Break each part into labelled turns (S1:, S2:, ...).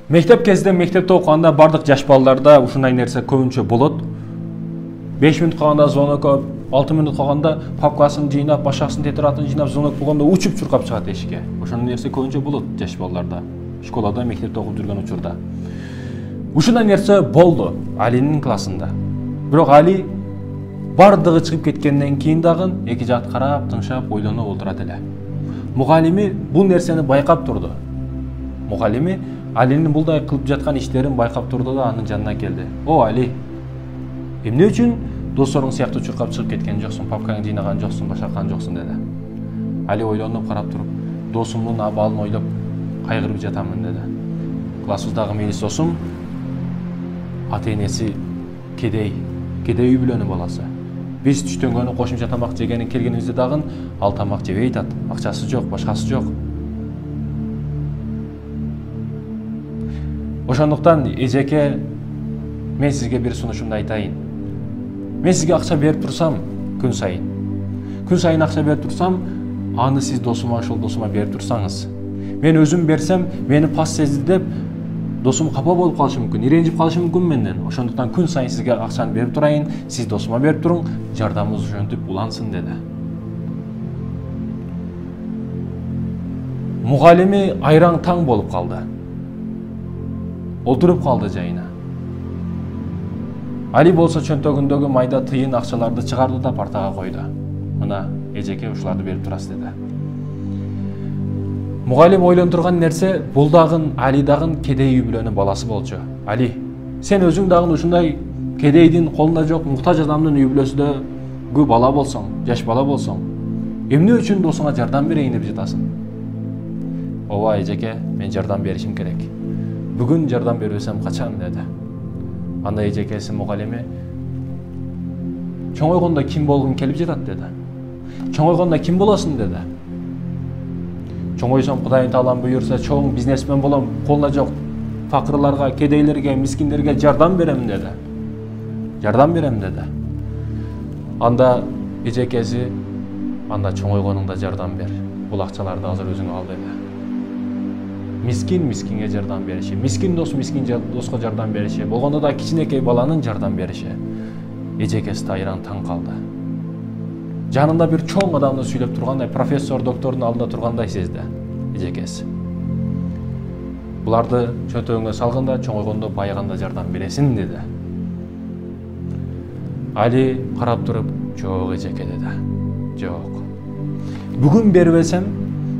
S1: Мектеп кезде мектепте окуганда бардык жаш балдарда ушундай нерсе көбүнчө болот. 5 мүнөт калганда звонок, 6 мүнөт калганда папкасын жыйнап, башаксын тетиратын жыйнап, звонок болгондо учуп чуркап чыгат эшикке. Ошондой нерсе көбүнчө болот жаш балдарда. Школада, мектепте окуп жүргөн учурда. Ушундай нерсе болду Алинин классында. Бирок Али бардыгы чыгып кеткенден кийин дагы эки жакты карап, тынчап, ойлонуп отурат эле. Мугалими бул нерсени байкап турду. Мугалими Алинин булдай кылып жаткан иштерин байкап турду да анын жанына келди. О, Али, эмне үчүн досторуң сыяктуу чуркап чыгып кеткен жоксуң, папкаңды жыйнаган жоксуң, башакан жоксуң деди. Али ойлонуп карап туруп, досумдун абалын ойлоп кайгырып жатамын деди. Классыбыздагы мелис досум ата-энеси кедей үй бүлөнүн баласы. Биз түштөн көрүп кошумча тамак жегени келгенибизде дагы ал тамак жебей атат. Акчасы жок, башкасы жок. Ошондуктан эжеке, мен сизге бир сунушумду айтайын. Мен сизге акча берип турсам, күн сайын акча берип турсам, аны сиз досума, ошол досума берип турсаңыз, мен өзүм берсем, мени пас сезди деп, досум капа болуп калышы мүмкүн, иренжип калышы мүмкүн менден. Ошондуктан күн сайын сизге акчаны берип турайын, сиз досума берип туруң, жардамыбыз ошентип улансын деди. Мугалими айраң таң болуп калды. Отуруп калды жайына. Али болсо чөнтөгүндөгү майда тыйын акчаларды чыгарды да партага койду. Мына эжеке ушуларды берип турасыз деди. Мугалим ойлонтурган нерсе, бул дагы Али дагы кедей үй бүлөнүн баласы болчу. Али, сен өзүң дагы ушундай кедейдин колунда жок, муктаж адамдын үй бүлөсүндөгү бала болсоң, жаш бала болсоң, эмне үчүн досуңа жардам берейин деп жатасың? Ооба эжеке, мен жардам беришим керек. Бүгүн жардам бербесем качан деди. Анда эжекеси мугалими чоңойгондо ким болгуң келип жатат деди. Чоңойгондо ким болосуң деди. Чоңойсом Кудайым Таалам буйурса чоң бизнесмен болом, колунда жок факырларга, кедейлерге, мискиндерге жардам берем деди. Жардам берем деди. Анда эжекеси, анда чоңойгонуңда жардам бер. Бул акчаларды азыр өзүң ал деди. Мискинге жардам бериши, мискин доско жардам бериши, болгондо да кичинекей баланын жардам бериши. Эжекеси айраң таң калды. Жанында бир чоң адамды сүйлөп тургандай, профессор, доктордун алдында тургандай сезди эжекеси. Буларды чөнтөгүңө салганда, чоңойгондо байыганда жардам бересиң деди. Али карап туруп, жок эжеке деди. Жок. Бүгүн бербесем,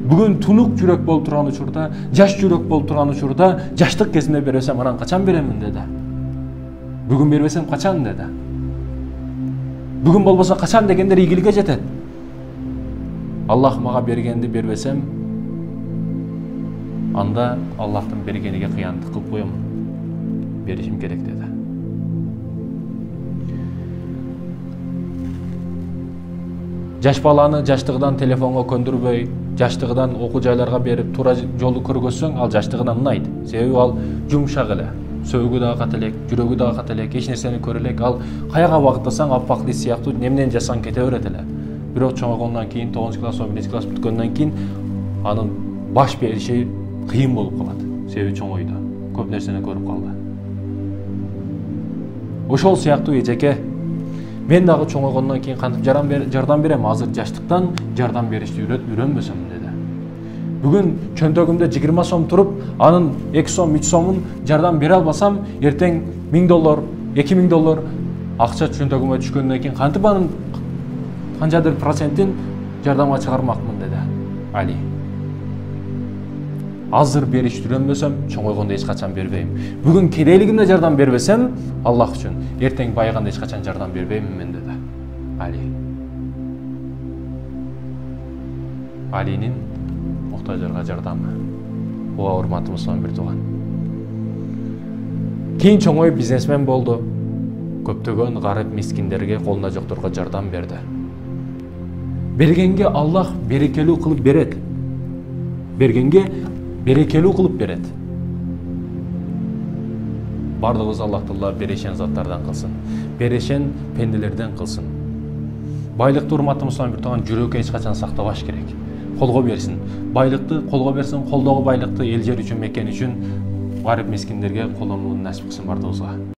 S1: бүгүн тунук жүрөк болуп турган учурда, жаш жүрөк болуп турган учурда, жаштык кезимде бербесем, анан качан беремин деди. Бүгүн бербесем качан деди. Бүгүн болбосо качан дегендер ийгиликке жетет. Аллах мага бергенди бербесем, анда Аллахтын бергениге кыянаттык кылып коем. Беришим керек деди. Жаш баланы жаштыгынан телефонго көндүрбөй, жаштыгынан окуу жайларга берип, туура жолду көргөзсөң, ал жаштыгынан ынайт. Себеби ал жумшак эле. Сөөгү дагы кат элек, жүрөгү дагы кат элек, эч нерсени көрө элек, ал каяга багыттасаң аппак лист сыяктуу немнен жасаң кете берет эле. Бирок чоңойгондон кийин, 9 класс, 11 класс бүткөндөн кийин анын баш бериши кыйын болуп калат. Себеби чоңойду, көп нерсени көрүп калды. Ошол сыяктуу эжеке, мен дагы чоңойгондон кийин кантип жардам берем, азыр жаштыктан жардам беришти үйрөнбөсөм деди. Бүгүн чөнтөгүмдө 20 сом туруп, анын 2 сом, 3 сомун жардам бере албасам, эртең $1000, $2000 акча чөнтөгүмө түшкөндөн кийин кантип анын канчадыр процентин жардамга чыгармакмын деди Али. Азыр беришти үйрөнбөсөм, чоңойгондо эч качан бербейм. Бүгүн кедейлигимде жардам бербесем, Аллах үчүн, эртең байыганда эч качан жардам бербеймин мен деди Али. Алинин муктаждарга жардамы. Ооба, урматтуу мусулман бир тууган. Кийин чоңоюп бизнесмен болду. Көптөгөн гарып мискиндерге, колунда жокторго жардам берди. Бергенге Аллах берекелүү кылып берет. Бергенге берекелүү кылып берет. Бардыгыбыз Аллах берешен заттардан кылсын. Берешен пенделерден кылсын. Байлыкты урматтуу мусулман бир тууган жүрөккө эч качан сактабаш керек. Колго берсин. Байлыкты колго берсин, колдогу байлыкты эл жер үчүн, мекен үчүн гарип мискиндерге колдонууну насип кылсын бардыгыбызга.